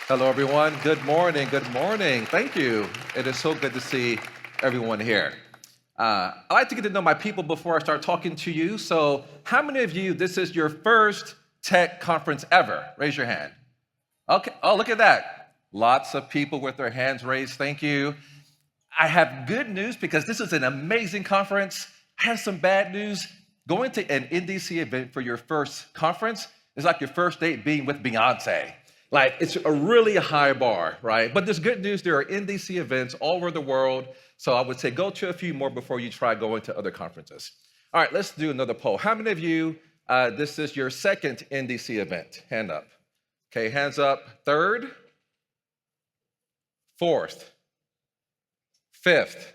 Hello, everyone. Good morning. Good morning. Thank you. It is so good to see everyone here. I like to get to know my people before I start talking to you. So, how many of you, this is your first tech conference ever? Raise your hand. Okay. Oh, look at that. Lots of people with their hands raised. Thank you. I have good news because this is an amazing conference. I have some bad news. Going to an NDC event for your first conference is like your first date being with Beyonce. Like, it's a really high bar, right? But there's good news. There are NDC events all over the world. So I would say go to a few more before you try going to other conferences. All right, let's do another poll. How many of you, this is your second NDC event? Hand up. Okay, hands up. Third, fourth, fifth,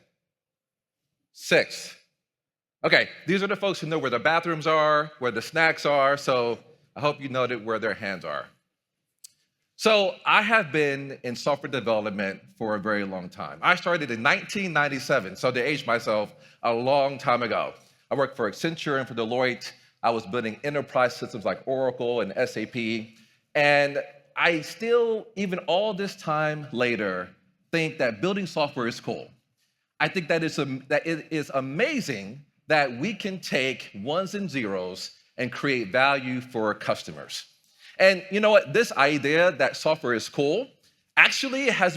sixth. Okay, these are the folks who know where the bathrooms are, where the snacks are, so I hope you noted where their hands are. So I have been in software development for a very long time. I started in 1997, so to age myself, a long time ago. I worked for Accenture and for Deloitte. I was building enterprise systems like Oracle and SAP, and I still, even all this time later, think that building software is cool. I think that it is amazing that we can take ones and zeros and create value for customers. And you know what? This idea that software is cool actually has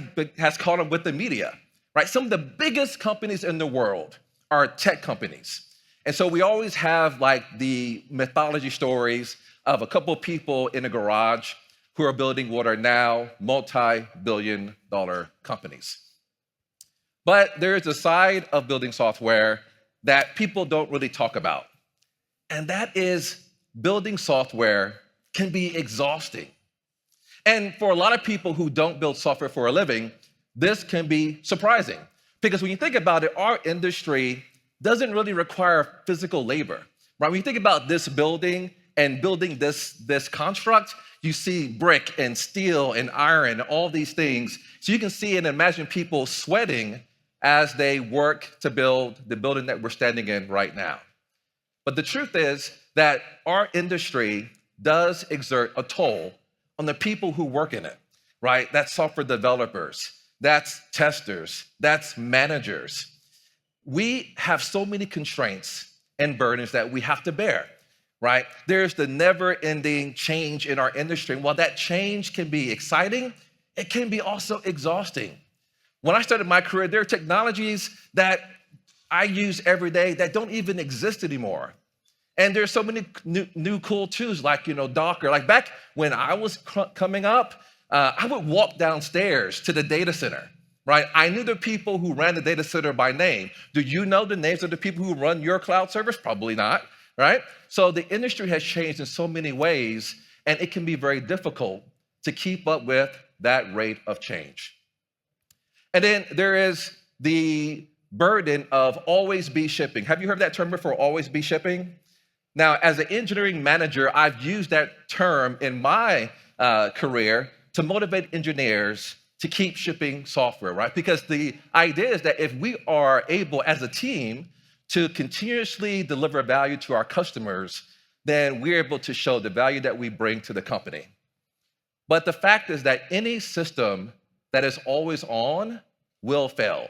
caught up with the media, right? Some of the biggest companies in the world are tech companies. And so we always have like the mythology stories of a couple of people in a garage who are building what are now multi-billion-dollar companies. But there is a side of building software that people don't really talk about. And that is building software can be exhausting. And for a lot of people who don't build software for a living, this can be surprising. Because when you think about it, our industry doesn't really require physical labor, right? When you think about this building and building this construct, you see brick and steel and iron, all these things. So you can see and imagine people sweating as they work to build the building that we're standing in right now. But the truth is that our industry does exert a toll on the people who work in it, right? That's software developers, that's testers, that's managers. We have so many constraints and burdens that we have to bear, right? There's the never-ending change in our industry. And while that change can be exciting, it can be also exhausting. When I started my career, there are technologies that I use every day that don't even exist anymore. And there's so many new cool tools like, Docker. Like back when I was coming up, I would walk downstairs to the data center, right? I knew the people who ran the data center by name. Do you know the names of the people who run your cloud service? Probably not, right? So the industry has changed in so many ways, and it can be very difficult to keep up with that rate of change. And then there is the burden of always be shipping. Have you heard that term before, always be shipping? Now, as an engineering manager, I've used that term in my career to motivate engineers to keep shipping software, right? Because the idea is that if we are able as a team to continuously deliver value to our customers, then we're able to show the value that we bring to the company. But the fact is that any system that is always on will fail.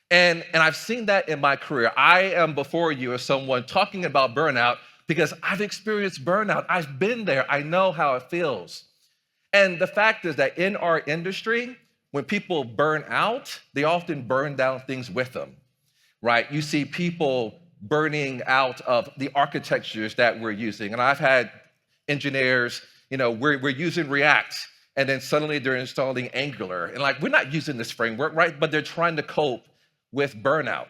And I've seen that in my career. I am before you as someone talking about burnout because I've experienced burnout. I've been there. I know how it feels. And the fact is that in our industry, when people burn out, they often burn down things with them, right? You see people burning out of the architectures that we're using. And I've had engineers, we're using React, and then suddenly they're installing Angular. And we're not using this framework, right? But they're trying to cope with burnout.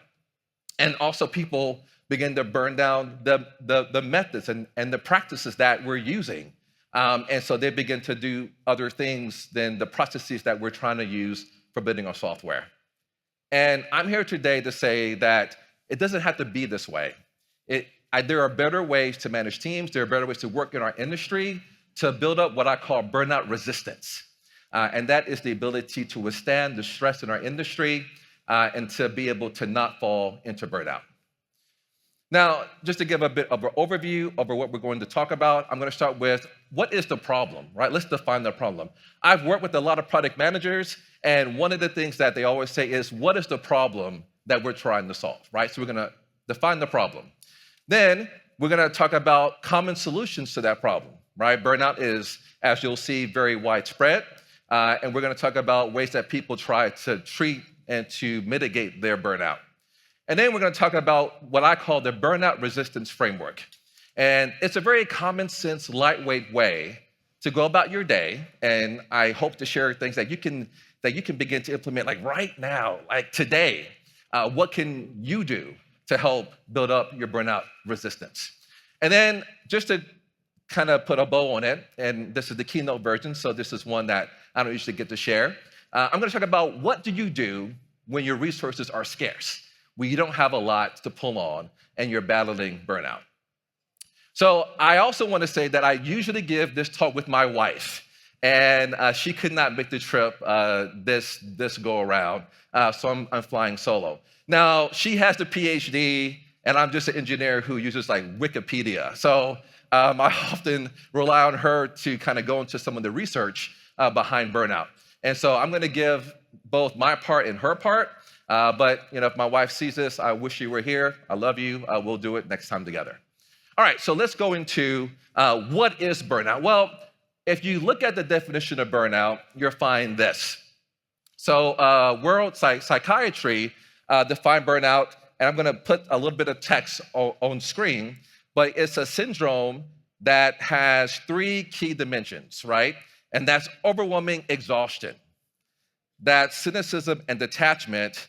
And also people begin to burn down the methods and the practices that we're using. And so they begin to do other things than the processes that we're trying to use for building our software. And I'm here today to say that it doesn't have to be this way. There are better ways to manage teams. There are better ways to work in our industry to build up what I call burnout resistance. And that is the ability to withstand the stress in our industry and to be able to not fall into burnout. Now, just to give a bit of an overview over what we're going to talk about, I'm going to start with what is the problem, right? Let's define the problem. I've worked with a lot of product managers, and one of the things that they always say is, what is the problem that we're trying to solve, right? So we're going to define the problem. Then we're going to talk about common solutions to that problem, right? Burnout is, as you'll see, very widespread, and we're going to talk about ways that people try to treat and to mitigate their burnout. And then we're going to talk about what I call the burnout resistance framework. And it's a very common sense, lightweight way to go about your day. And I hope to share things that you can begin to implement like right now, like today. What can you do to help build up your burnout resistance? And then just to kind of put a bow on it, and this is the Keynote version, so this is one that I don't usually get to share. I'm going to talk about what do you do when your resources are scarce, when you don't have a lot to pull on and you're battling burnout. So I also want to say that I usually give this talk with my wife, and she could not make the trip this go around, so I'm flying solo. Now, she has the PhD, and I'm just an engineer who uses like Wikipedia. So I often rely on her to kind of go into some of the research behind burnout. And so I'm going to give both my part and her part. But if my wife sees this, I wish you were here. I love you. We'll do it next time together. All right, so let's go into what is burnout. Well, if you look at the definition of burnout, you'll find this. So World Psychiatry defined burnout, and I'm going to put a little bit of text on screen, but it's a syndrome that has 3 key dimensions, right? And that's overwhelming exhaustion, that's cynicism and detachment,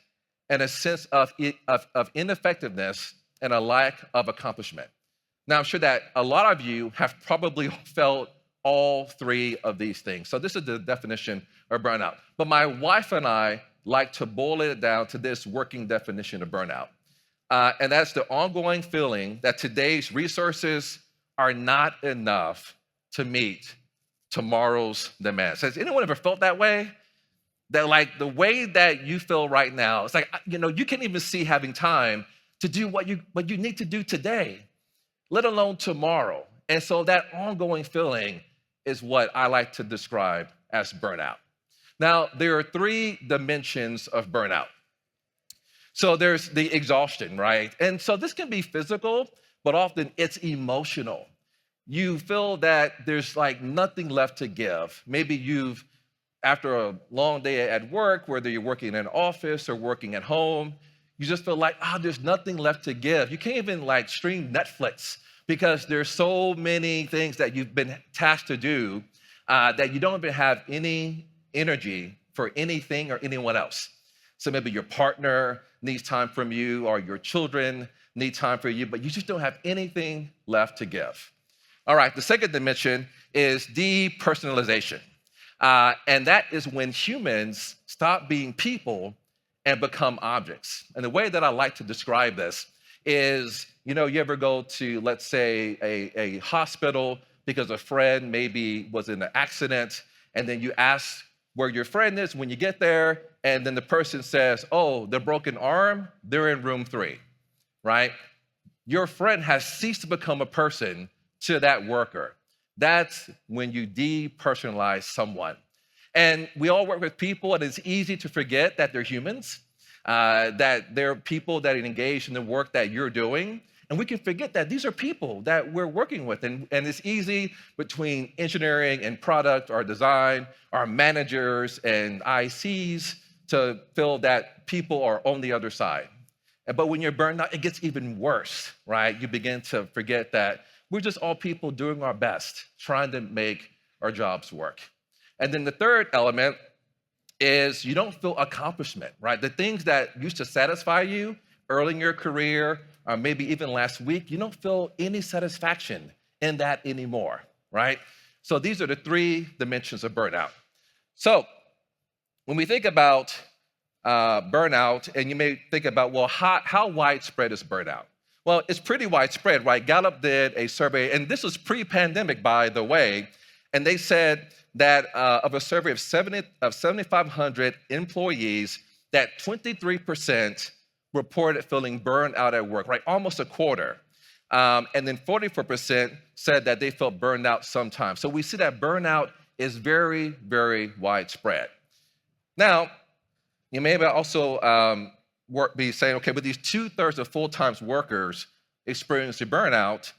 and a sense of ineffectiveness and a lack of accomplishment. Now, I'm sure that a lot of you have probably felt all 3 of these things. So this is the definition of burnout. But my wife and I like to boil it down to this working definition of burnout. And that's the ongoing feeling that today's resources are not enough to meet tomorrow's demands. Has anyone ever felt that way? That like the way that you feel right now, it's like, you can't even see having time to do what you need to do today, let alone tomorrow. And so that ongoing feeling is what I like to describe as burnout. Now, there are 3 dimensions of burnout. So there's the exhaustion, right? And so this can be physical, but often it's emotional. You feel that there's like nothing left to give. Maybe after a long day at work, whether you're working in an office or working at home, you just feel like, there's nothing left to give. You can't even like stream Netflix because there's so many things that you've been tasked to do that you don't even have any energy for anything or anyone else. So maybe your partner needs time from you, or your children need time for you, but you just don't have anything left to give. All right, the second dimension is depersonalization. And that is when humans stop being people and become objects. And the way that I like to describe this is, you ever go to, let's say, a hospital because a friend maybe was in an accident, and then you ask where your friend is when you get there, and then the person says, oh, the broken arm, they're in room 3, right? Your friend has ceased to become a person to that worker. That's when you depersonalize someone. And we all work with people, and it's easy to forget that they're humans, that they're people that are engaged in the work that you're doing. And we can forget that these are people that we're working with. And it's easy between engineering and product or design, our managers and ICs to feel that people are on the other side. But when you're burned out, it gets even worse, right? You begin to forget that we're just all people doing our best, trying to make our jobs work. And then the third element is you don't feel accomplishment, right? The things that used to satisfy you early in your career, or maybe even last week, you don't feel any satisfaction in that anymore, right? So these are the 3 dimensions of burnout. So when we think about burnout, and you may think about, well, how widespread is burnout? Well, it's pretty widespread, right? Gallup did a survey, and this was pre-pandemic, by the way, and they said that of a survey of 7,500 employees, that 23% reported feeling burned out at work, right? Almost a quarter. And then 44% said that they felt burned out sometimes. So we see that burnout is very, very widespread. Now, you may also be saying, okay, but these 2/3 of full-time workers experiencing burnout,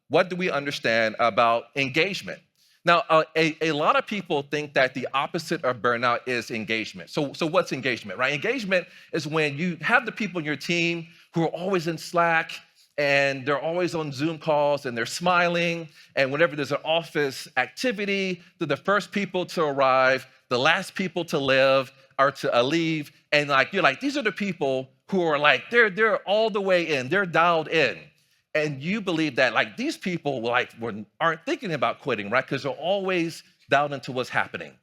what do we understand about engagement? Now, a lot of people think that the opposite of burnout is engagement. So what's engagement, right? Engagement is when you have the people in your team who are always in Slack and they're always on Zoom calls and they're smiling. And whenever there's an office activity, they're the first people to arrive, the last people to leave. And you're like, these are the people who are like, they're all the way in, they're dialed in. And you believe that these people aren't thinking about quitting, right? Because they're always dialed into what's happening.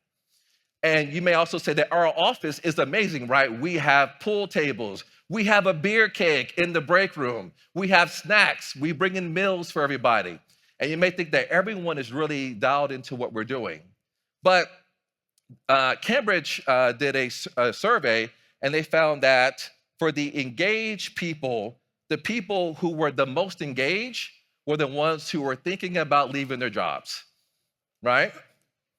And you may also say that our office is amazing, right? We have pool tables. We have a beer keg in the break room. We have snacks. We bring in meals for everybody. And you may think that everyone is really dialed into what we're doing. But Cambridge did a survey, and they found that for the engaged people, the people who were the most engaged were the ones who were thinking about leaving their jobs, right?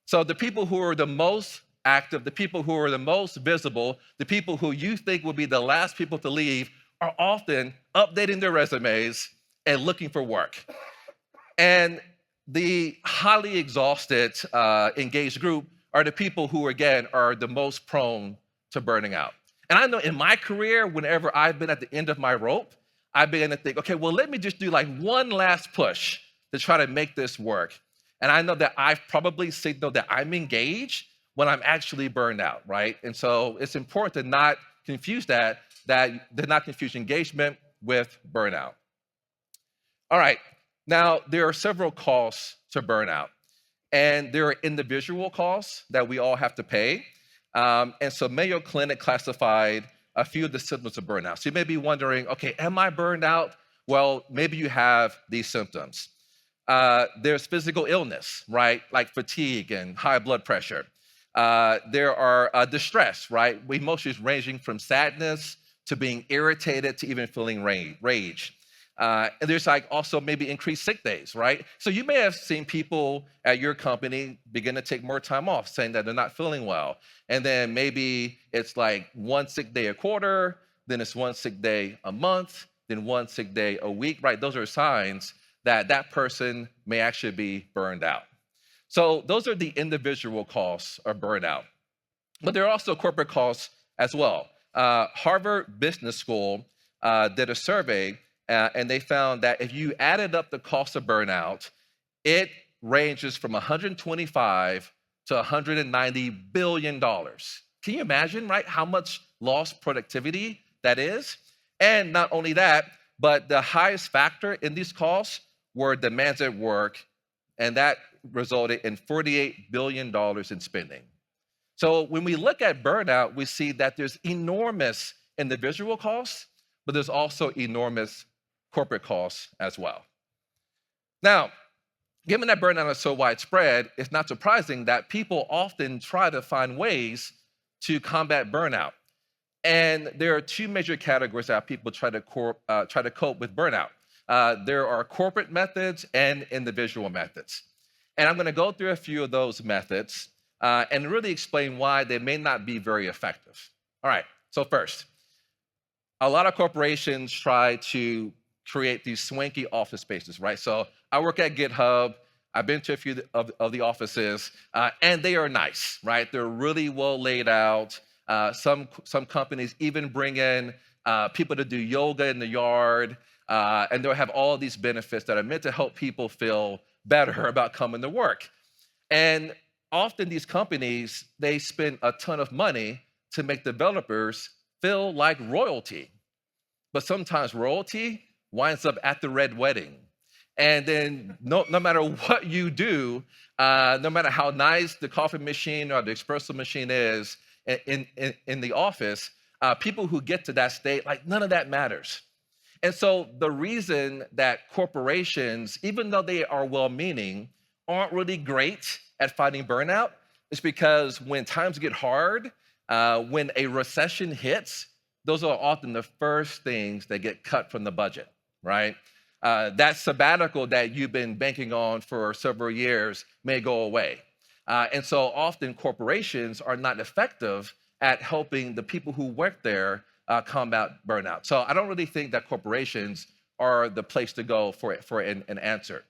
So the people who are the most active, the people who are the most visible, the people who you think will be the last people to leave are often updating their resumes and looking for work. And the highly exhausted, engaged group are the people who, again, are the most prone to burning out. And I know in my career, whenever I've been at the end of my rope, I began to think, okay, well, let me just do one last push to try to make this work. And I know that I've probably signaled that I'm engaged when I'm actually burned out, right? And so it's important to not confuse to not confuse engagement with burnout. All right, now there are several costs to burnout. And there are individual costs that we all have to pay. And so Mayo Clinic classified a few of the symptoms of burnout. So you may be wondering, okay, am I burned out? Well, maybe you have these symptoms. There's physical illness, right? Like fatigue and high blood pressure. There are distress, right? Emotions ranging from sadness to being irritated to even feeling rage. And there's also maybe increased sick days, right? So you may have seen people at your company begin to take more time off, saying that they're not feeling well. And then maybe it's one sick day a quarter, then it's one sick day a month, then one sick day a week, right? Those are signs that that person may actually be burned out. So those are the individual costs of burnout. But there are also corporate costs as well. Harvard Business School did a survey, and they found that if you added up the cost of burnout, it ranges from $125 to $190 billion. Can you imagine, right, how much lost productivity that is? And not only that, but the highest factor in these costs were demands at work, and that resulted in $48 billion in spending. So when we look at burnout, we see that there's enormous individual costs, but there's also enormous corporate costs as well. Now, given that burnout is so widespread, it's not surprising that people often try to find ways to combat burnout. And there are two major categories that people try to cope with burnout. There are corporate methods and individual methods. And I'm going to go through a few of those methods and really explain why they may not be very effective. All right, so first, a lot of corporations try to create these swanky office spaces, right? So I work at GitHub. I've been to a few of the offices, and they are nice, right? They're really well laid out. Some companies even bring in people to do yoga in the yard, and they'll have all these benefits that are meant to help people feel better about coming to work. And often these companies, they spend a ton of money to make developers feel like royalty. But sometimes royalty winds up at the red wedding. And then no matter what you do, no matter how nice the coffee machine or the espresso machine is in the office, people who get to that state, none of that matters. And so the reason that corporations, even though they are well-meaning, aren't really great at fighting burnout is because when times get hard, when a recession hits, those are often the first things that get cut from the budget, right? That sabbatical that you've been banking on for several years may go away. And so often corporations are not effective at helping the people who work there combat burnout. So I don't really think that corporations are the place to go for an answer.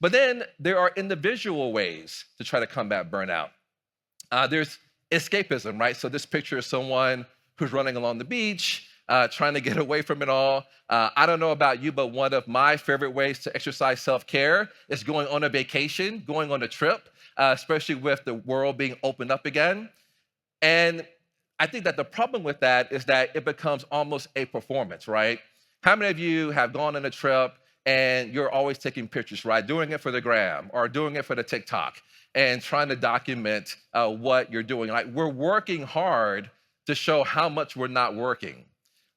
But then there are individual ways to try to combat burnout. There's escapism, right? So this picture is someone who's running along the beach, trying to get away from it all. I don't know about you, but one of my favorite ways to exercise self-care is going on a vacation, going on a trip, especially with the world being opened up again. And I think that the problem with that is that it becomes almost a performance, right? How many of you have gone on a trip and you're always taking pictures, right? Doing it for the gram or doing it for the TikTok and trying to document what you're doing. Like, we're working hard to show how much we're not working.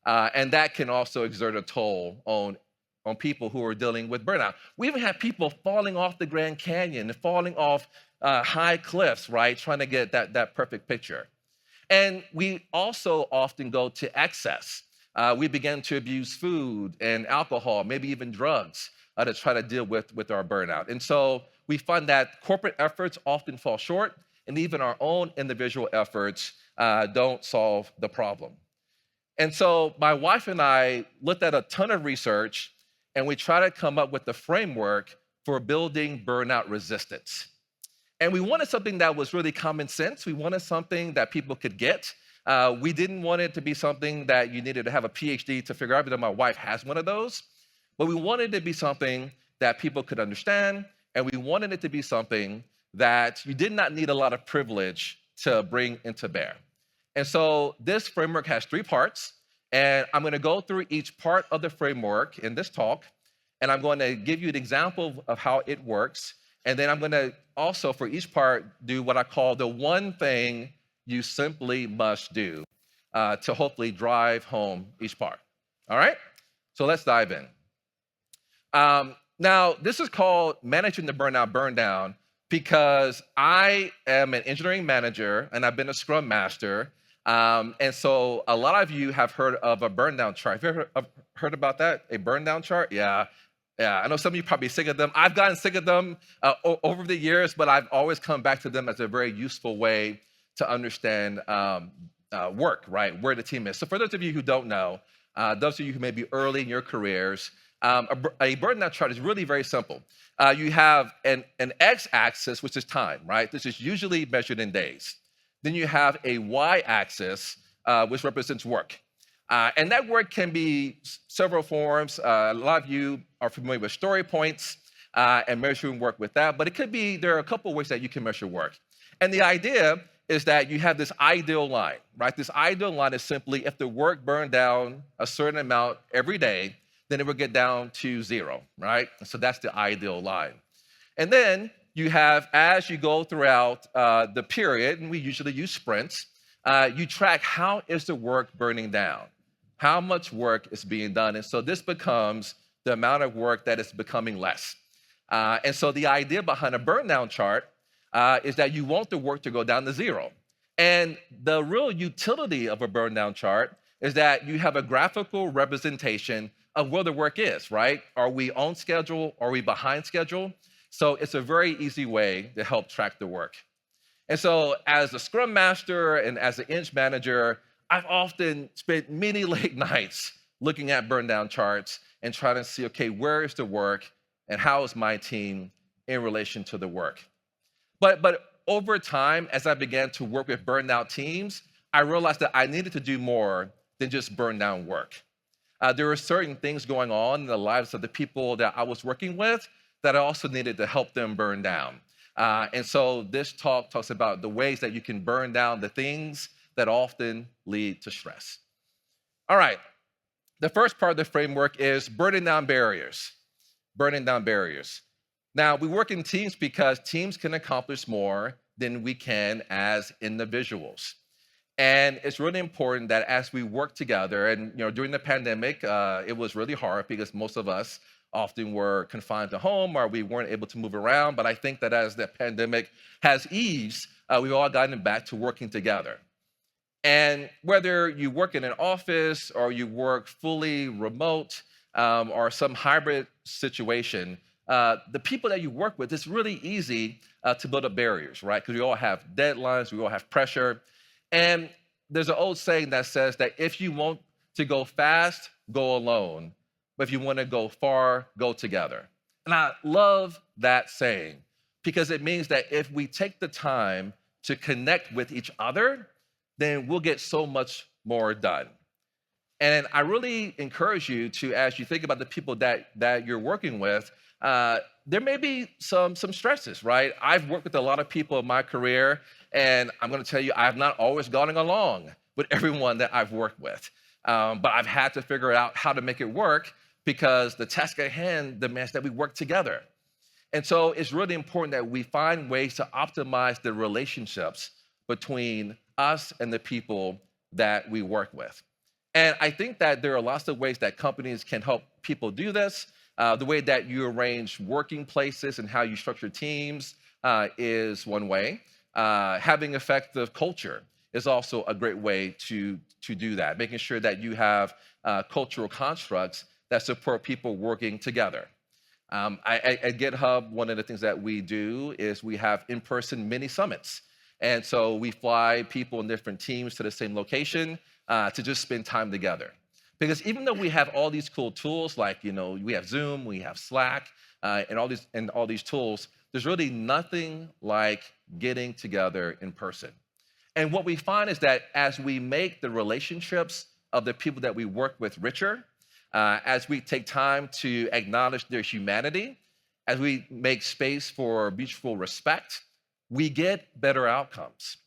And that can also exert a toll on people who are dealing with burnout. We even have people falling off the Grand Canyon and falling off high cliffs, right? Trying to get that perfect picture. And we also often go to excess. We begin to abuse food and alcohol, maybe even drugs, to try to deal with our burnout. And so we find that corporate efforts often fall short, and even our own individual efforts don't solve the problem. And so my wife and I looked at a ton of research, and we tried to come up with the framework for building burnout resistance. And we wanted something that was really common sense. We wanted something that people could get. We didn't want it to be something that you needed to have a PhD to figure out, even though my wife has one of those. But we wanted it to be something that people could understand, and we wanted it to be something that you did not need a lot of privilege to bring into bear. And so this framework has 3 parts, and I'm going to go through each part of the framework in this talk, and I'm going to give you an example of how it works. And then I'm going to also, for each part, do what I call the one thing you simply must do to hopefully drive home each part. All right? So let's dive in. Now, this is called Managing the Burnout Burndown because I am an engineering manager and I've been a Scrum Master. And so a lot of you have heard of a Burndown chart. Have you heard about that? A Burndown chart? Yeah. Yeah, I know some of you probably sick of them. I've gotten sick of them over the years, but I've always come back to them as a very useful way to understand work, right? Where the team is. So for those of you who don't know, those of you who may be early in your careers, a Burndown chart is really very simple. You have an x-axis, which is time, right? This is usually measured in days. Then you have a y-axis, which represents work. And that work can be several forms. A lot of you are familiar with story points and measuring work with that, but it could be, there are a couple of ways that you can measure work. And the idea is that you have this ideal line, right? This ideal line is simply if the work burned down a certain amount every day, then it would get down to 0, right? So that's the ideal line. And then you have, as you go throughout the period, and we usually use sprints, you track how is the work burning down? How much work is being done? And so this becomes the amount of work that is becoming less. And so the idea behind a burn-down chart is that you want the work to go down to 0. And the real utility of a burn-down chart is that you have a graphical representation of where the work is, right? Are we on schedule? Are we behind schedule? So it's a very easy way to help track the work. And so as a Scrum Master and as an Eng manager, I've often spent many late nights looking at burn-down charts and trying to see, okay, where is the work and how is my team in relation to the work? But over time, as I began to work with burn-out teams, I realized that I needed to do more than just burn down work. There were certain things going on in the lives of the people that I was working with that I also needed to help them burn down. And so this talk talks about the ways that you can burn down the things that often lead to stress. All right, the first part of the framework is burning down barriers. Burning down barriers. Now, we work in teams because teams can accomplish more than we can as individuals. And it's really important that as we work together, and during the pandemic, it was really hard because most of us often were confined to home or we weren't able to move around. But I think that as the pandemic has eased, we've all gotten back to working together. And whether you work in an office or you work fully remote or some hybrid situation, the people that you work with, it's really easy to build up barriers, right? Because we all have deadlines, we all have pressure. And there's an old saying that says that if you want to go fast, go alone. But if you want to go far, go together. And I love that saying because it means that if we take the time to connect with each other, then we'll get so much more done. And I really encourage you to, as you think about the people that you're working with, there may be some stresses, right? I've worked with a lot of people in my career, and I'm going to tell you, I have not always gotten along with everyone that I've worked with. But I've had to figure out how to make it work because the task at hand demands that we work together. And so it's really important that we find ways to optimize the relationships between us and the people that we work with. And I think that there are lots of ways that companies can help people do this. The way that you arrange working places and how you structure teams is one way. Having effective culture is also a great way to do that, making sure that you have cultural constructs that support people working together. At GitHub, one of the things that we do is we have in-person mini summits. And so we fly people in different teams to the same location to just spend time together. Because even though we have all these cool tools, like we have Zoom, we have Slack, and all these tools, there's really nothing like getting together in person. And what we find is that as we make the relationships of the people that we work with richer, as we take time to acknowledge their humanity, as we make space for mutual respect, we get better outcomes.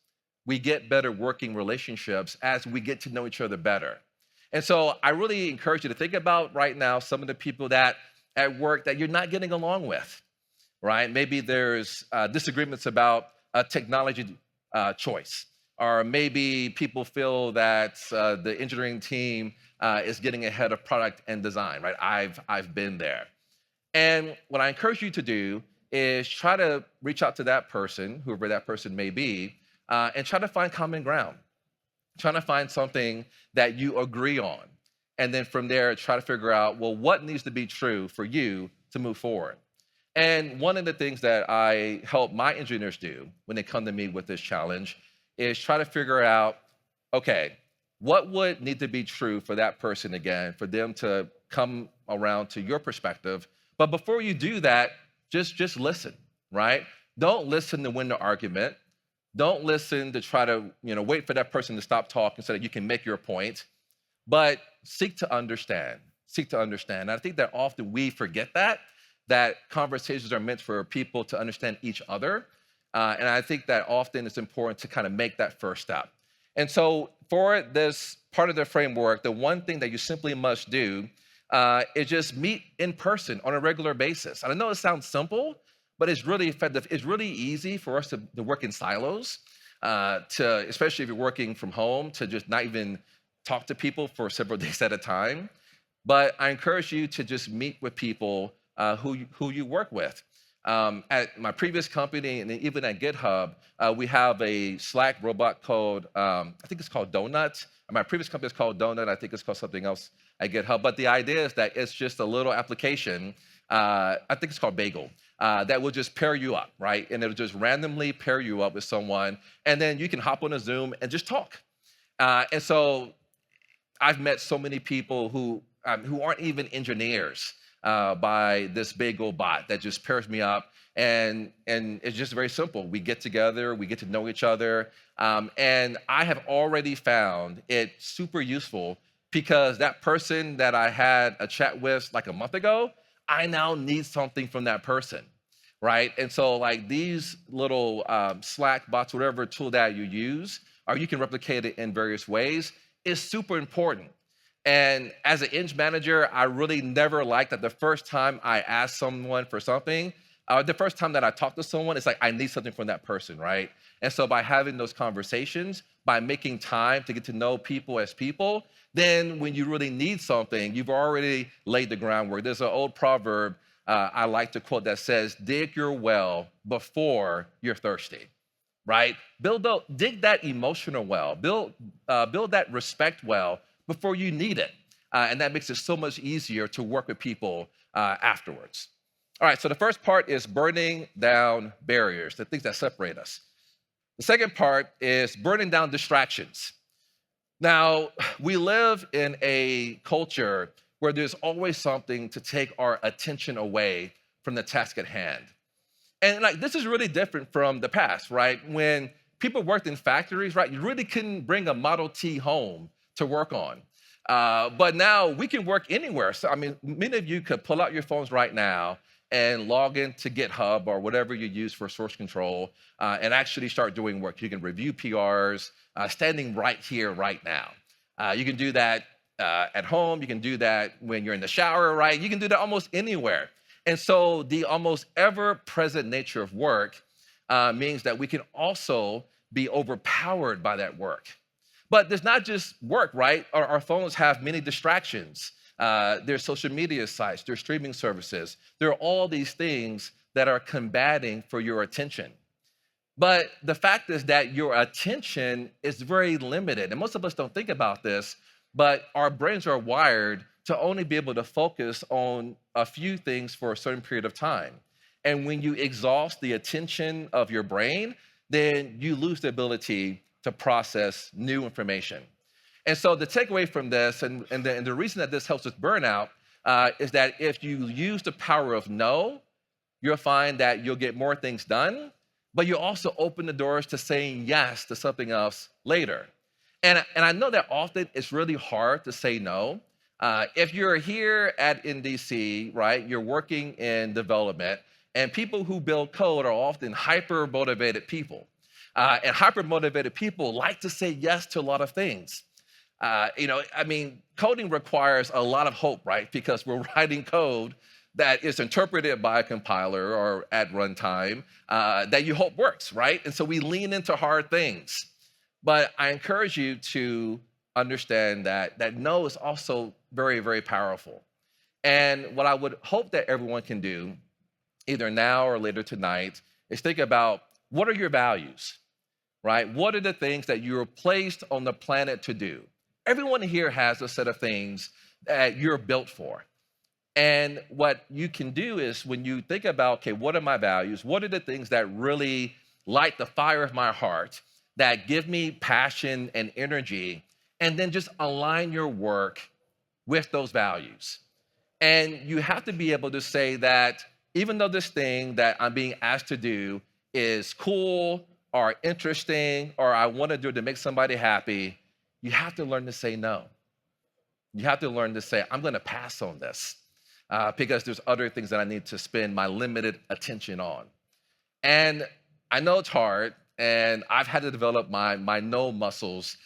We get better working relationships as we get to know each other better. And so I really encourage you to think about right now some of the people that at work that you're not getting along with, right? Maybe there's disagreements about a technology choice, or maybe people feel that the engineering team is getting ahead of product and design, right? I've been there. And what I encourage you to do is try to reach out to that person, whoever that person may be, and try to find common ground. Trying to find something that you agree on. And then from there, try to figure out, well, what needs to be true for you to move forward? And one of the things that I help my engineers do when they come to me with this challenge is try to figure out, okay, what would need to be true for that person again, for them to come around to your perspective? But before you do that, just listen, right? Don't listen to win the argument. Don't listen to try to, wait for that person to stop talking so that you can make your point, but seek to understand. Seek to understand. And I think that often we forget that conversations are meant for people to understand each other. And I think that often it's important to kind of make that first step. And so for this part of the framework, the one thing that you simply must do is just meet in person on a regular basis. And I know it sounds simple, but it's really effective. It's really easy for us to work in silos, especially if you're working from home, to just not even talk to people for several days at a time. But I encourage you to just meet with people who you work with. At my previous company and even at GitHub, we have a Slack robot called, I think it's called Donut. My previous company is called Donut. I think it's called something else at GitHub. But the idea is that it's just a little application. I think it's called Bagel. That will just pair you up, right? And it'll just randomly pair you up with someone, and then you can hop on a Zoom and just talk. And so I've met so many people who aren't even engineers by this Bagel bot that just pairs me up, and it's just very simple. We get together, we get to know each other, and I have already found it super useful because that person that I had a chat with like a month ago, I now need something from that person, right? And so like these little Slack bots, whatever tool that you use, or you can replicate it in various ways, is super important. And as an eng manager, I really never liked that the first time I asked someone for something, the first time that I talk to someone, it's like, I need something from that person, right? And so by having those conversations, by making time to get to know people as people, then when you really need something, you've already laid the groundwork. There's an old proverb I like to quote that says, dig your well before you're thirsty, right? Dig that emotional well, build that respect well before you need it. And that makes it so much easier to work with people afterwards. All right, so the first part is burning down barriers, the things that separate us. The second part is burning down distractions. Now, we live in a culture where there's always something to take our attention away from the task at hand. And like this is really different from the past, right? When people worked in factories, right, you really couldn't bring a Model T home to work on. But now we can work anywhere. So, I mean, many of you could pull out your phones right now and log into GitHub or whatever you use for source control and actually start doing work. You can review PRs standing right here, right now. You can do that at home. You can do that when you're in the shower, right? You can do that almost anywhere. And so the almost ever-present nature of work means that we can also be overpowered by that work. But there's not just work, right? Our phones have many distractions. There's social media sites, there's streaming services. There are all these things that are combating for your attention. But the fact is that your attention is very limited. And most of us don't think about this, but our brains are wired to only be able to focus on a few things for a certain period of time. And when you exhaust the attention of your brain, then you lose the ability to process new information. And so the takeaway from this, and the reason that this helps with burnout, is that if you use the power of no, you'll find that you'll get more things done, but you also open the doors to saying yes to something else later. And I know that often it's really hard to say no. If you're here at NDC, right, you're working in development, and people who build code are often hyper-motivated people. And hyper-motivated people like to say yes to a lot of things. Coding requires a lot of hope, right? Because we're writing code that is interpreted by a compiler or at runtime that you hope works, right? And so we lean into hard things. But I encourage you to understand that no is also very, very powerful. And what I would hope that everyone can do, either now or later tonight, is think about what are your values, right? What are the things that you're placed on the planet to do? Everyone here has a set of things that you're built for. And what you can do is when you think about, okay, what are my values? What are the things that really light the fire of my heart, that give me passion and energy? And then just align your work with those values. And you have to be able to say that even though this thing that I'm being asked to do is cool or interesting or I want to do it to make somebody happy, you have to learn to say no. You have to learn to say, I'm going to pass on this because there's other things that I need to spend my limited attention on. And I know it's hard, and I've had to develop my no muscles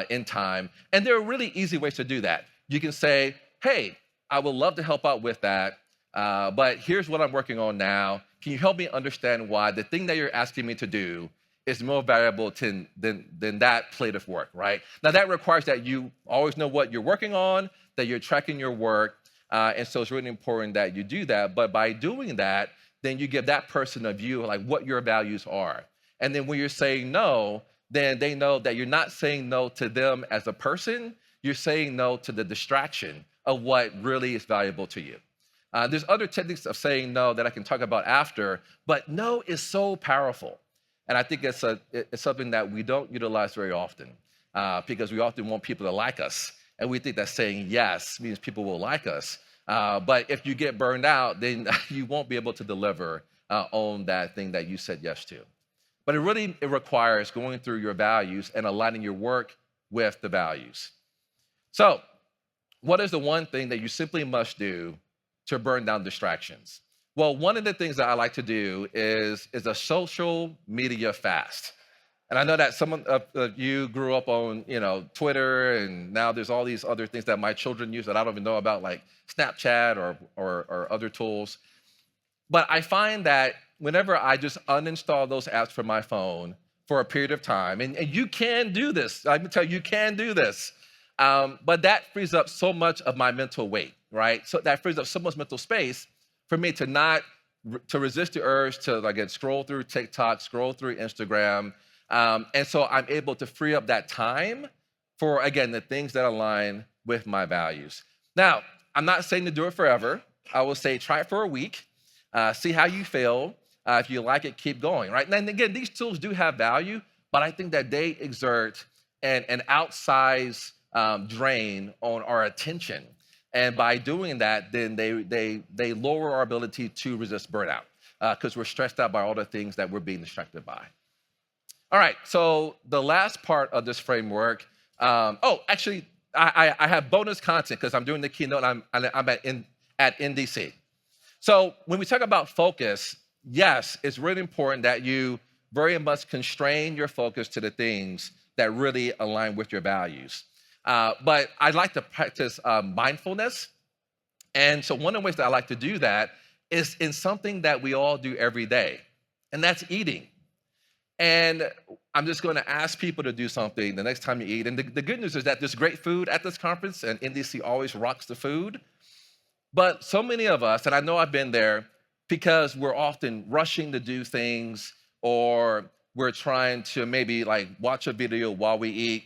in time. And there are really easy ways to do that. You can say, hey, I would love to help out with that, but here's what I'm working on now. Can you help me understand why the thing that you're asking me to do is more valuable than that plate of work, right? Now, that requires that you always know what you're working on, that you're tracking your work, and so it's really important that you do that. But by doing that, then you give that person a view of like what your values are. And then when you're saying no, then they know that you're not saying no to them as a person, you're saying no to the distraction of what really is valuable to you. There's other techniques of saying no that I can talk about after, but no is so powerful. And I think it's something that we don't utilize very often because we often want people to like us. And we think that saying yes means people will like us. But if you get burned out, then you won't be able to deliver on that thing that you said yes to. But it requires going through your values and aligning your work with the values. So what is the one thing that you simply must do to burn down distractions? Well, one of the things that I like to do is a social media fast. And I know that some of you grew up on, Twitter, and now there's all these other things that my children use that I don't even know about, like Snapchat or other tools. But I find that whenever I just uninstall those apps from my phone for a period of time, and you can do this, I can tell you can do this, but that frees up so much of my mental weight, right? So that frees up so much mental space for me to resist the urge to, again, scroll through TikTok, scroll through Instagram, And so I'm able to free up that time for, again, the things that align with my values. Now, I'm not saying to do it forever. I will say try it for a week, see how you feel. If you like it, keep going, right? And again, these tools do have value, but I think that they exert an outsized drain on our attention. And by doing that, then they lower our ability to resist burnout because we're stressed out by all the things that we're being distracted by. All right, so the last part of this framework, actually, I have bonus content because I'm doing the keynote and I'm at NDC. So when we talk about focus, yes, it's really important that you very much constrain your focus to the things that really align with your values. But I like to practice mindfulness. And so one of the ways that I like to do that is in something that we all do every day, and that's eating. And I'm just going to ask people to do something the next time you eat. And the good news is that there's great food at this conference, and NDC always rocks the food. But so many of us, and I know I've been there, because we're often rushing to do things, or we're trying to maybe like watch a video while we eat.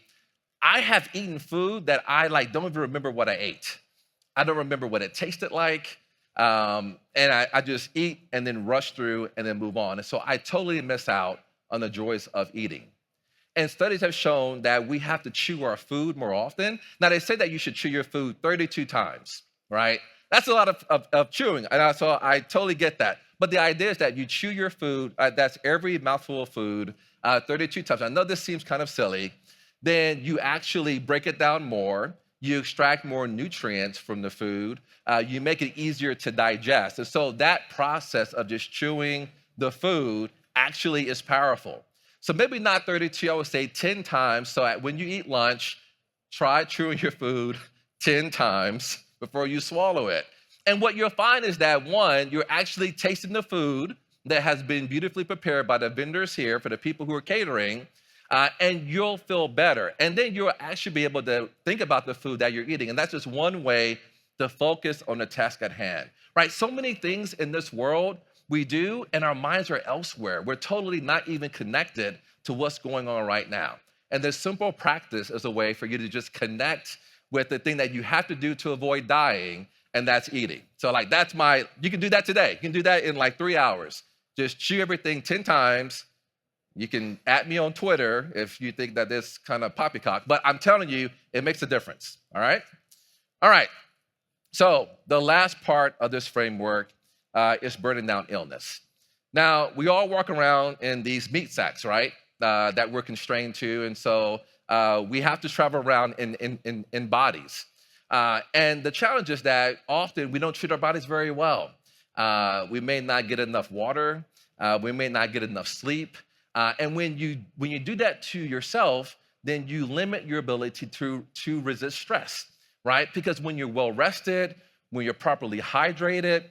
I have eaten food that I don't even remember what I ate. I don't remember what it tasted like. And I just eat and then rush through and then move on. And so I totally miss out on the joys of eating. And studies have shown that we have to chew our food more often. Now, they say that you should chew your food 32 times, right? That's a lot of chewing, and so I totally get that. But the idea is that you chew your food, that's every mouthful of food, 32 times. I know this seems kind of silly. Then you actually break it down more. You extract more nutrients from the food. You make it easier to digest. And so that process of just chewing the food actually is powerful. So maybe not 32, I would say 10 times. So when you eat lunch, try chewing your food 10 times before you swallow it. And what you'll find is that, one, you're actually tasting the food that has been beautifully prepared by the vendors here for the people who are catering, and you'll feel better. And then you'll actually be able to think about the food that you're eating. And that's just one way to focus on the task at hand, right? So many things in this world we do, and our minds are elsewhere. We're totally not even connected to what's going on right now. And this simple practice is a way for you to just connect with the thing that you have to do to avoid dying, and that's eating. So you can do that today. You can do that in 3 hours. Just chew everything 10 times. You can at me on Twitter if you think that this kind of poppycock, but I'm telling you, it makes a difference, all right? All right, so the last part of this framework is burning down illness. Now, we all walk around in these meat sacks, right, that we're constrained to, and so we have to travel around in bodies. And the challenge is that often we don't treat our bodies very well. We may not get enough water. We may not get enough sleep. And when you do that to yourself, then you limit your ability to resist stress, right? Because when you're well rested, when you're properly hydrated,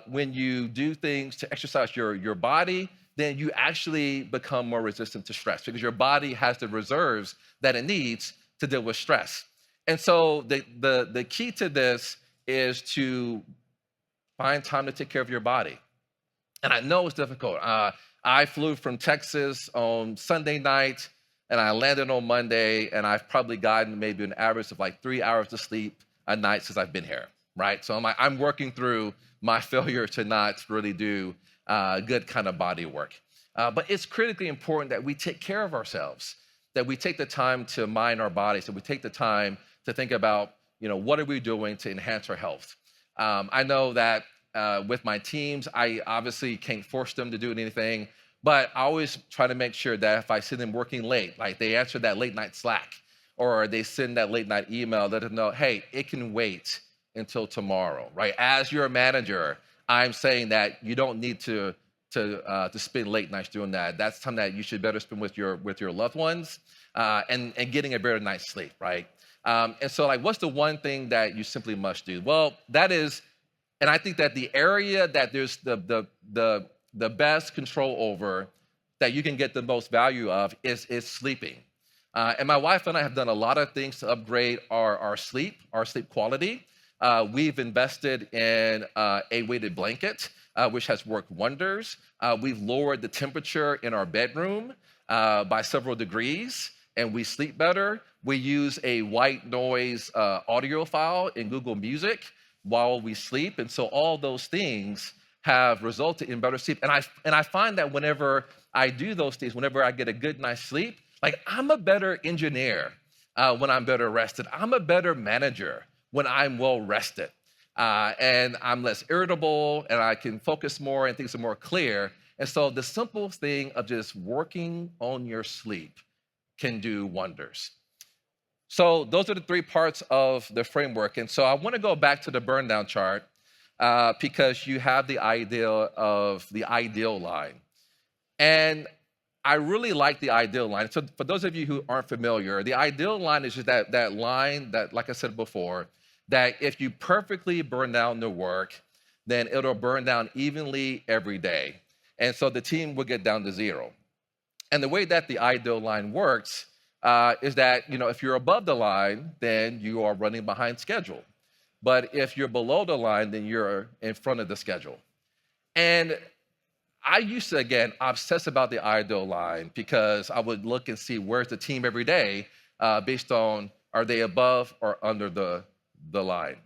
when you do things to exercise your body, then you actually become more resistant to stress because your body has the reserves that it needs to deal with stress. And so the key to this is to find time to take care of your body. And I know it's difficult. I flew from Texas on Sunday night, and I landed on Monday, and I've probably gotten maybe an average of 3 hours of sleep a night since I've been here, right? So I'm working through my failure to not really do good kind of body work. But it's critically important that we take care of ourselves, that we take the time to mind our bodies, that we take the time to think about, what are we doing to enhance our health? I know that with my teams, I obviously can't force them to do anything, but I always try to make sure that if I see them working late, they answer that late night Slack, or they send that late night email, let them know, hey, it can wait until tomorrow, right? As your manager, I'm saying that you don't need to spend late nights doing that. That's time that you should better spend with your loved ones and getting a better night's sleep, right? And so what's the one thing that you simply must do? Well, that is, and I think that the area that there's the best control over, that you can get the most value of is sleeping. And my wife and I have done a lot of things to upgrade our sleep quality. We've invested in a weighted blanket, which has worked wonders. We've lowered the temperature in our bedroom. by several degrees and we sleep better. We use a white noise audio file in Google Music while we sleep. And so all those things have resulted in better sleep. And I find that whenever I do those things, whenever I get a good night's sleep, like I'm a better engineer when I'm better rested. I'm a better manager when I'm well rested. And I'm less irritable and I can focus more and things are more clear. And so the simple thing of just working on your sleep can do wonders. So those are the 3 parts of the framework. And so I want to go back to the Burndown chart because you have the idea of the ideal line. And I really like the ideal line. So for those of you who aren't familiar, the ideal line is just that line that, like I said before, that if you perfectly burn down the work, then it'll burn down evenly every day. And so the team will get down to 0. And the way that the ideal line works is that, if you're above the line, then you are running behind schedule. But if you're below the line, then you're in front of the schedule. And I used to, again, obsess about the ideal line because I would look and see where's the team every day based on are they above or under the line.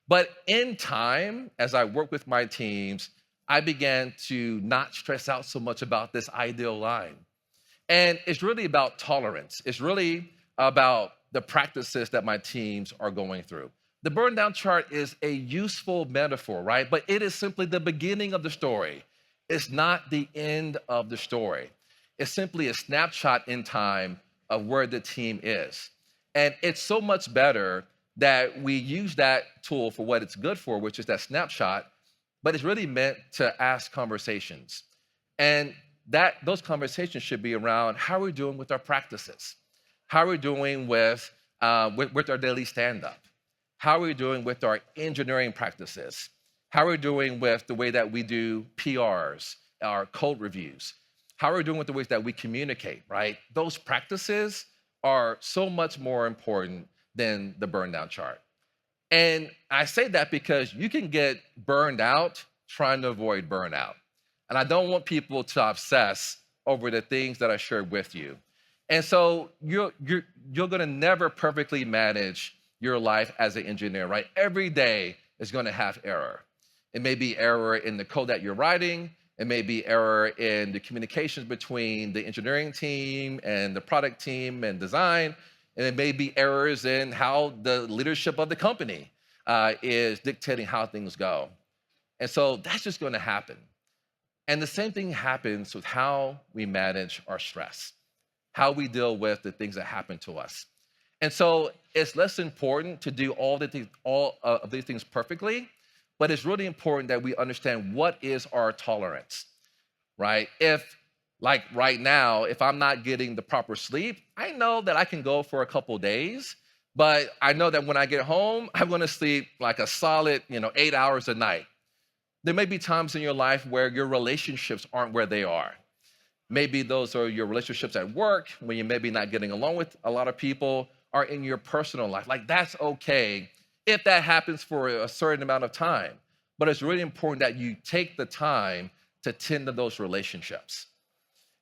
But in time, as I work with my teams, I began to not stress out so much about this ideal line. And it's really about tolerance. It's really about the practices that my teams are going through. The burn down chart is a useful metaphor, right? But it is simply the beginning of the story. It's not the end of the story. It's simply a snapshot in time of where the team is. And it's so much better that we use that tool for what it's good for, which is that snapshot, but it's really meant to ask conversations. And those conversations should be around how are we doing with our practices? How are we doing with our daily stand-up? How are we doing with our engineering practices? How are we doing with the way that we do PRs, our code reviews? How are we doing with the ways that we communicate, right? Those practices are so much more important than the burn down chart. And I say that because you can get burned out trying to avoid burnout. And I don't want people to obsess over the things that I shared with you. And so you're gonna never perfectly manage your life as an engineer, right? Every day is gonna have error. It may be error in the code that you're writing. It may be error in the communications between the engineering team and the product team and design. And it may be errors in how the leadership of the company is dictating how things go. And so that's just gonna happen. And the same thing happens with how we manage our stress, how we deal with the things that happen to us. And so it's less important to do all of these things perfectly, but it's really important that we understand what is our tolerance, right? If, like right now, if I'm not getting the proper sleep, I know that I can go for a couple days, but I know that when I get home, I'm gonna sleep like a solid, 8 hours a night. There may be times in your life where your relationships aren't where they are. Maybe those are your relationships at work, when you may be not getting along with a lot of people, or in your personal life. Like, that's okay if that happens for a certain amount of time. But it's really important that you take the time to tend to those relationships.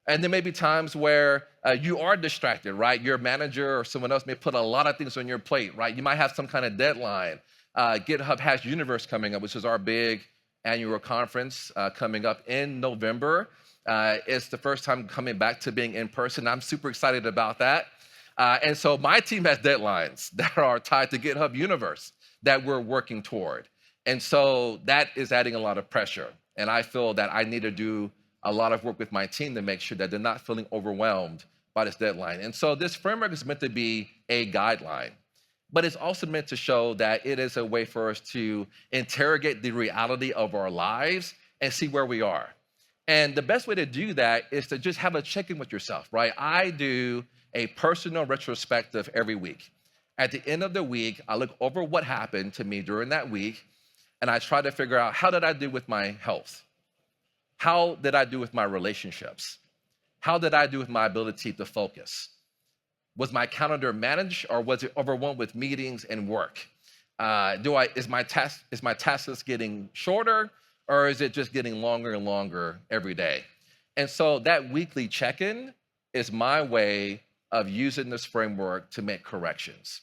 And there may be times where you are distracted, right? Your manager or someone else may put a lot of things on your plate, right? You might have some kind of deadline. GitHub has Universe coming up, which is our big annual conference coming up in November. It's the first time coming back to being in person. I'm super excited about that. And so my team has deadlines that are tied to GitHub Universe that we're working toward. And so that is adding a lot of pressure. And I feel that I need to do a lot of work with my team to make sure that they're not feeling overwhelmed by this deadline. And so this framework is meant to be a guideline, but it's also meant to show that it is a way for us to interrogate the reality of our lives and see where we are. And the best way to do that is to just have a check-in with yourself, right? I do a personal retrospective every week. At the end of the week, I look over what happened to me during that week, and I try to figure out, how did I do with my health? How did I do with my relationships? How did I do with my ability to focus? Was my calendar managed, or was it overwhelmed with meetings and work? Is my task list getting shorter, or is it just getting longer and longer every day? And so that weekly check-in is my way of using this framework to make corrections.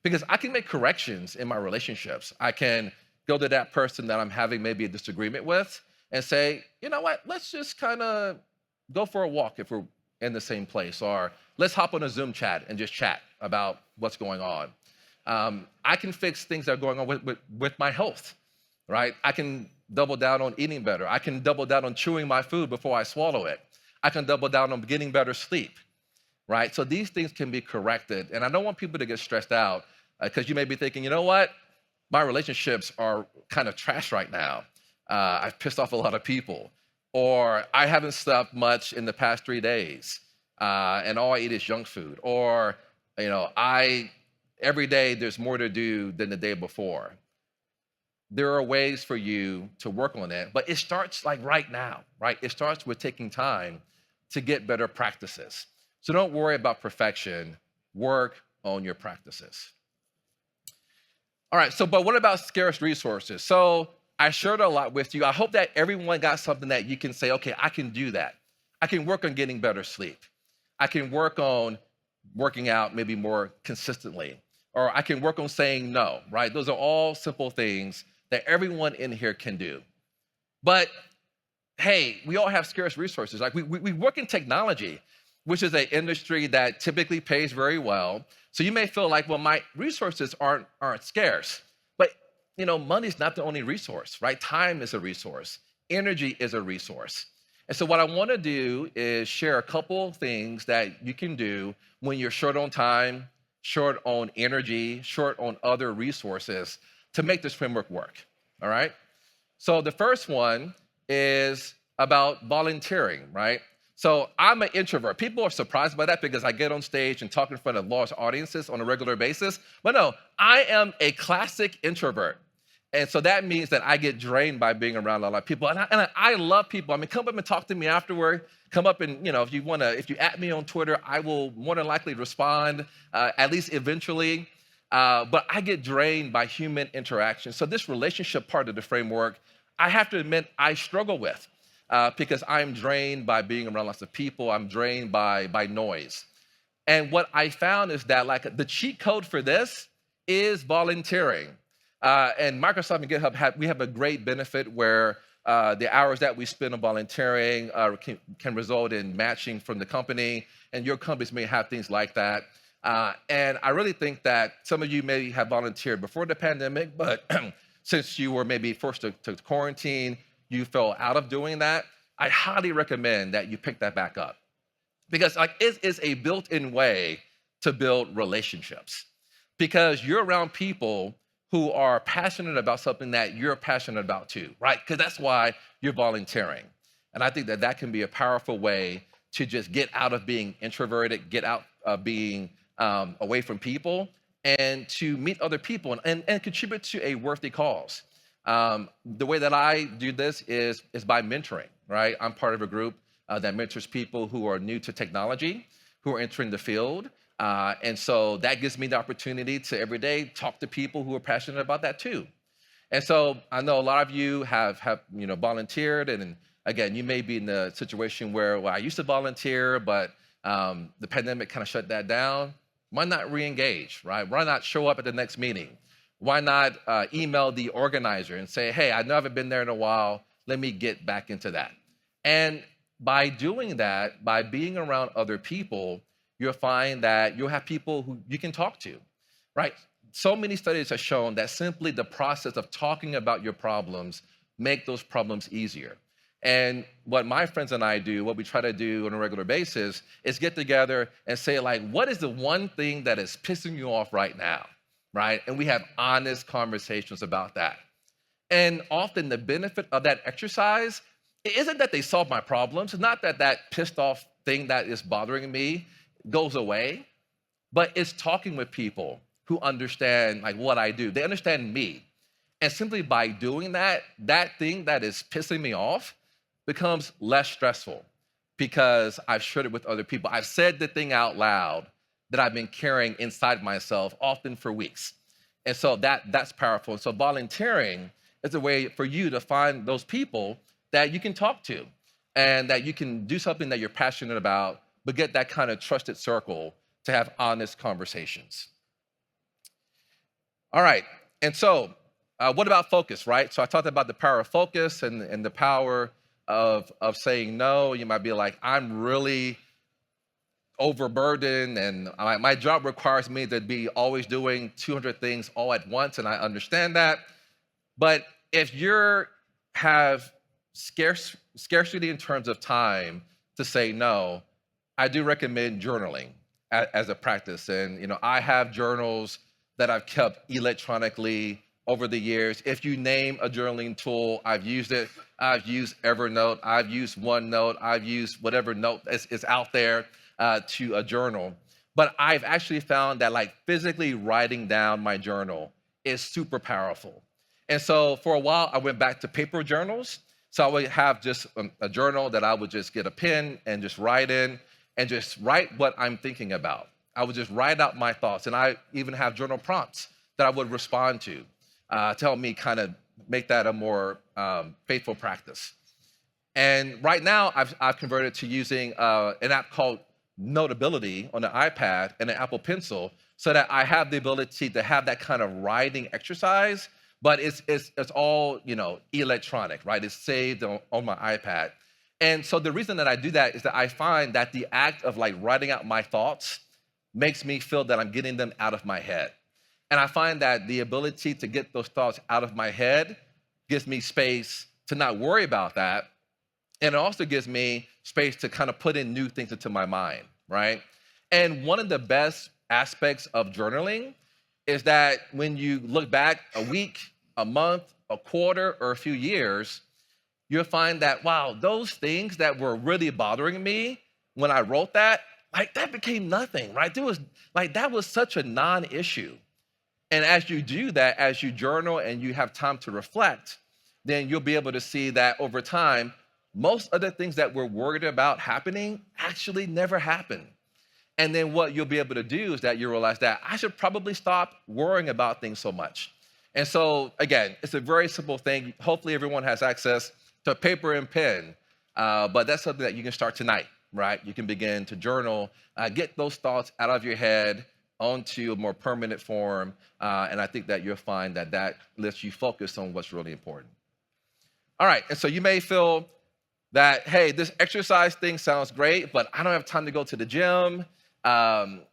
Because I can make corrections in my relationships. I can go to that person that I'm having maybe a disagreement with and say, you know what, let's just kind of go for a walk if we're in the same place, or let's hop on a Zoom chat and just chat about what's going on. I can fix things that are going on with my health, right? I can double down on eating better. I can double down on chewing my food before I swallow it. I can double down on getting better sleep, right? So these things can be corrected. And I don't want people to get stressed out because you may be thinking, you know what? My relationships are kind of trash right now. I've pissed off a lot of people. Or I haven't slept much in the past 3 days, and all I eat is junk food. Or, every day there's more to do than the day before. There are ways for you to work on it, but it starts like right now, right? It starts with taking time to get better practices. So don't worry about perfection, work on your practices. All right, but what about scarce resources? So I shared a lot with you. I hope that everyone got something that you can say, okay, I can do that. I can work on getting better sleep. I can work on working out maybe more consistently, or I can work on saying no, right? Those are all simple things that everyone in here can do. But hey, we all have scarce resources. Like we work in technology, which is an industry that typically pays very well. So you may feel like, well, my resources aren't scarce. But money's not the only resource, right? Time is a resource. Energy is a resource. And so what I want to do is share a couple things that you can do when you're short on time, short on energy, short on other resources to make this framework work, all right? So the first one is about volunteering, right? So I'm an introvert. People are surprised by that because I get on stage and talk in front of large audiences on a regular basis. But no, I am a classic introvert. And so that means that I get drained by being around a lot of people. And I love people. I mean, come up and talk to me afterward. Come up and, if you at me on Twitter, I will more than likely respond, at least eventually. But I get drained by human interaction. So this relationship part of the framework, I have to admit, I struggle with because I'm drained by being around lots of people. I'm drained by noise. And what I found is that like the cheat code for this is volunteering. And Microsoft and GitHub we have a great benefit where the hours that we spend on volunteering can result in matching from the company, and your companies may have things like that. And I really think that some of you may have volunteered before the pandemic, but since you were maybe forced to quarantine, you fell out of doing that. I highly recommend that you pick that back up because it is a built-in way to build relationships because you're around people who are passionate about something that you're passionate about too, right? Because that's why you're volunteering. And I think that can be a powerful way to just get out of being introverted, get out of being away from people, and to meet other people and contribute to a worthy cause. The way that I do this is by mentoring, right? I'm part of a group that mentors people who are new to technology, who are entering the field. And so that gives me the opportunity to every day talk to people who are passionate about that too. And so I know a lot of you have volunteered, and again, you may be in the situation where, well, I used to volunteer, but the pandemic kind of shut that down. Why not re-engage, right? Why not show up at the next meeting? Why not email the organizer and say, hey, I know I haven't been there in a while, let me get back into that. And by doing that, by being around other people, you'll find that you'll have people who you can talk to, right? So many studies have shown that simply the process of talking about your problems make those problems easier. And what my friends and I do, what we try to do on a regular basis, is get together and say, like, what is the one thing that is pissing you off right now, right? And we have honest conversations about that. And often the benefit of that exercise, it isn't that they solve my problems. It's not that pissed off thing that is bothering me goes away, but it's talking with people who understand like what I do. They understand me. And simply by doing that, that thing that is pissing me off becomes less stressful because I've shared it with other people. I've said the thing out loud that I've been carrying inside myself often for weeks. And so that's powerful. And so volunteering is a way for you to find those people that you can talk to and that you can do something that you're passionate about, but get that kind of trusted circle to have honest conversations. All right, and so what about focus, right? So I talked about the power of focus and the power of saying no. You might be like, I'm really overburdened and my job requires me to be always doing 200 things all at once, and I understand that. But if you have scarcity in terms of time to say no, I do recommend journaling as a practice. And I have journals that I've kept electronically over the years. If you name a journaling tool, I've used it. I've used Evernote, I've used OneNote, I've used whatever note is out there to a journal. But I've actually found that physically writing down my journal is super powerful. And so for a while, I went back to paper journals. So I would have just a journal that I would just get a pen and just write in and just write what I'm thinking about. I would just write out my thoughts. And I even have journal prompts that I would respond to help me kind of make that a more faithful practice. And right now, I've converted to using an app called Notability on the iPad and an Apple Pencil so that I have the ability to have that kind of writing exercise, but it's all electronic, right? It's saved on my iPad. And so the reason that I do that is that I find that the act of writing out my thoughts makes me feel that I'm getting them out of my head. And I find that the ability to get those thoughts out of my head gives me space to not worry about that. And it also gives me space to kind of put in new things into my mind, right? And one of the best aspects of journaling is that when you look back a week, a month, a quarter, or a few years, you'll find that, wow, those things that were really bothering me when I wrote that, that became nothing, right? That was such a non-issue. And as you do that, as you journal and you have time to reflect, then you'll be able to see that over time, most of the things that we're worried about happening actually never happen. And then what you'll be able to do is that you realize that I should probably stop worrying about things so much. And so, again, it's a very simple thing. Hopefully everyone has access to paper and pen, but that's something that you can start tonight, right? You can begin to journal, get those thoughts out of your head onto a more permanent form, and I think that you'll find that lets you focus on what's really important. All right, and so you may feel that, hey, this exercise thing sounds great, but I don't have time to go to the gym. Going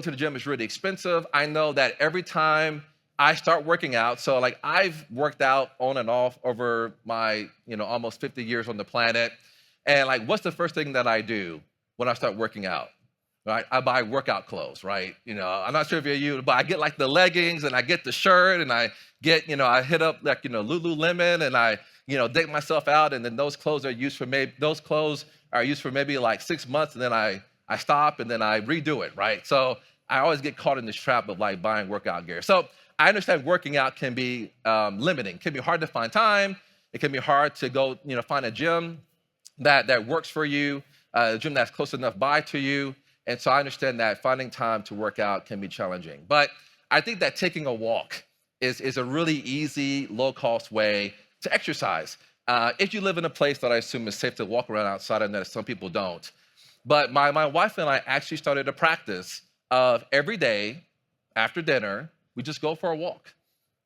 to the gym is really expensive. I know that every time I start working out, so I've worked out on and off over my, almost 50 years on the planet. And what's the first thing that I do when I start working out? Right? I buy workout clothes, right? I'm not sure if you're you, but I get the leggings and I get the shirt and I get, I hit up Lululemon and I, deck myself out, and then those clothes are used for maybe 6 months, and then I stop and then I redo it, right? So I always get caught in this trap of buying workout gear. So I understand working out can be limiting. It can be hard to find time. It can be hard to go, find a gym that works for you, a gym that's close enough by to you. And so I understand that finding time to work out can be challenging. But I think that taking a walk is a really easy, low-cost way to exercise. If you live in a place that I assume is safe to walk around outside, and that some people don't. But my wife and I actually started a practice of every day after dinner, we just go for a walk.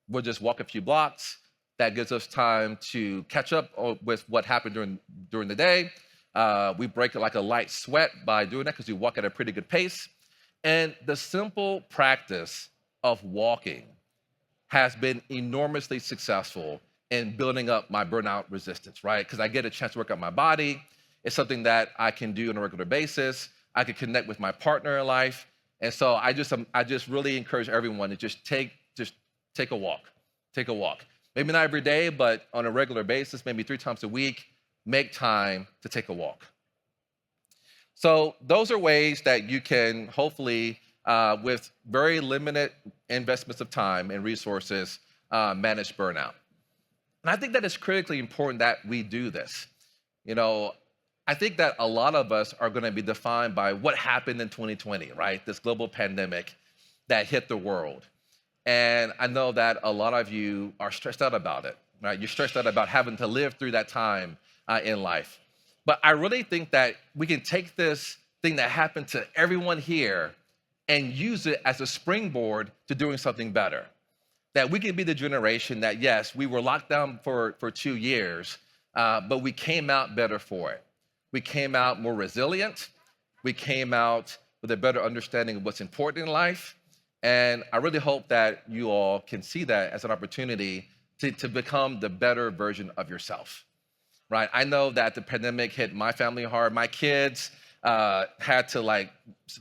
We'll just walk a few blocks. That gives us time to catch up with what happened during the day. We break a light sweat by doing that because we walk at a pretty good pace. And the simple practice of walking has been enormously successful in building up my burnout resistance, right? Because I get a chance to work out my body. It's something that I can do on a regular basis. I can connect with my partner in life. And so I just really encourage everyone to just take a walk. Take a walk. Maybe not every day, but on a regular basis, maybe 3 times a week, make time to take a walk. So those are ways that you can hopefully, with very limited investments of time and resources, manage burnout. And I think that it's critically important that we do this. I think that a lot of us are going to be defined by what happened in 2020, right? This global pandemic that hit the world. And I know that a lot of you are stressed out about it, right? You're stressed out about having to live through that time in life. But I really think that we can take this thing that happened to everyone here and use it as a springboard to doing something better. That we can be the generation that, yes, we were locked down for 2 years, but we came out better for it. We came out more resilient. We came out with a better understanding of what's important in life. And I really hope that you all can see that as an opportunity to become the better version of yourself, right? I know that the pandemic hit my family hard. My kids had to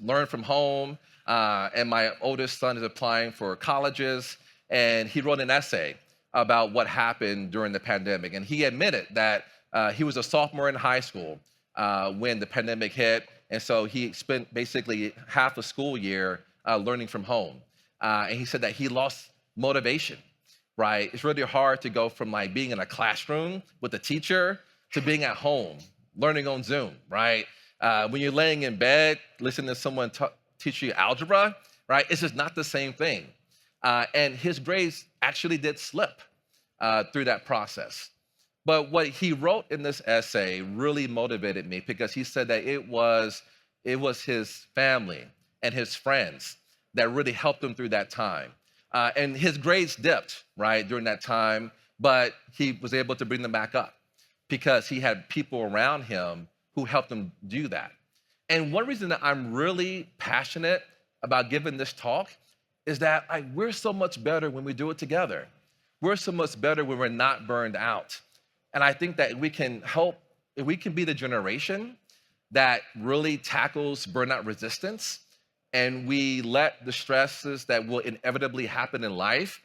learn from home, and my oldest son is applying for colleges, and he wrote an essay about what happened during the pandemic. And he admitted that he was a sophomore in high school when the pandemic hit, and so he spent basically half a school year learning from home. And he said that he lost motivation, right? It's really hard to go from being in a classroom with a teacher to being at home, learning on Zoom, right? When you're laying in bed, listening to someone teach you algebra, right? It's just not the same thing. And his grades actually did slip through that process. But what he wrote in this essay really motivated me because he said that it was his family and his friends that really helped him through that time. And his grades dipped, right, during that time, but he was able to bring them back up because he had people around him who helped him do that. And one reason that I'm really passionate about giving this talk is that we're so much better when we do it together. We're so much better when we're not burned out. And I think that if we can be the generation that really tackles burnout resistance, and we let the stresses that will inevitably happen in life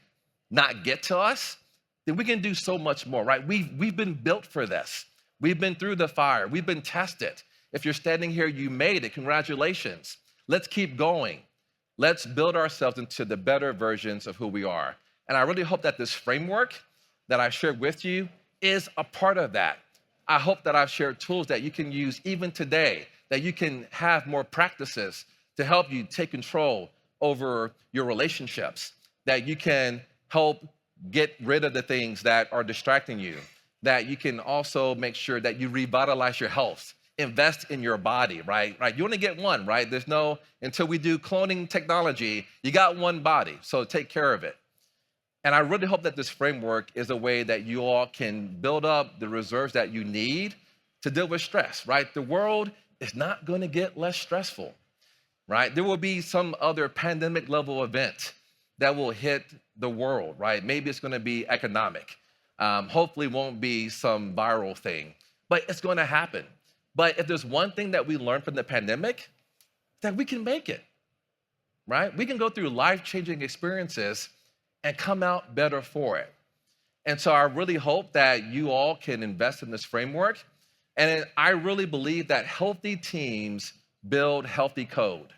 not get to us, then we can do so much more, right? We've been built for this. We've been through the fire. We've been tested. If you're standing here, you made it. Congratulations. Let's keep going. Let's build ourselves into the better versions of who we are. And I really hope that this framework that I shared with you is a part of that. I hope that I've shared tools that you can use even today, that you can have more practices to help you take control over your relationships, that you can help get rid of the things that are distracting you, that you can also make sure that you revitalize your health, invest in your body, right? You only get one, right? Until we do cloning technology, you got one body, so take care of it. And I really hope that this framework is a way that you all can build up the reserves that you need to deal with stress, right? The world is not going to get less stressful, right? There will be some other pandemic level event that will hit the world, right? Maybe it's going to be economic. Hopefully it won't be some viral thing, but it's going to happen. But if there's one thing that we learned from the pandemic, that we can make it, right? We can go through life-changing experiences and come out better for it. And so I really hope that you all can invest in this framework. And I really believe that healthy teams build healthy code.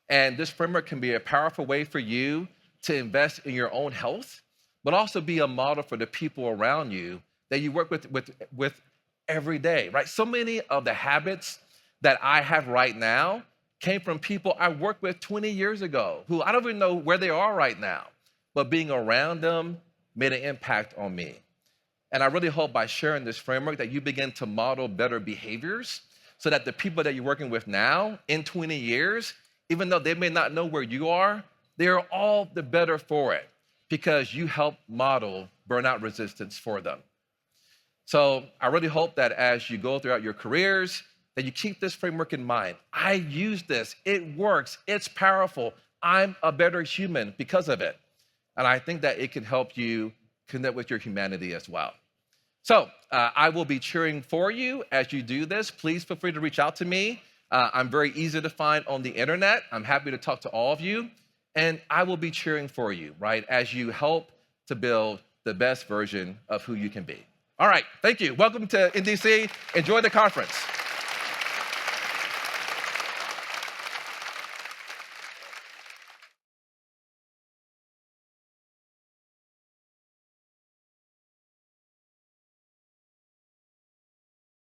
And this framework can be a powerful way for you to invest in your own health, but also be a model for the people around you that you work with every day, right? So many of the habits that I have right now came from people I worked with 20 years ago, who I don't even know where they are right now. But being around them made an impact on me. And I really hope by sharing this framework that you begin to model better behaviors so that the people that you're working with now in 20 years, even though they may not know where you are, they are all the better for it because you help model burnout resistance for them. So I really hope that as you go throughout your careers, that you keep this framework in mind. I use this, it works, it's powerful. I'm a better human because of it. And I think that it can help you connect with your humanity as well. So I will be cheering for you as you do this. Please feel free to reach out to me. I'm very easy to find on the internet. I'm happy to talk to all of you. And I will be cheering for you, right, as you help to build the best version of who you can be. All right, thank you. Welcome to NDC. Enjoy the conference.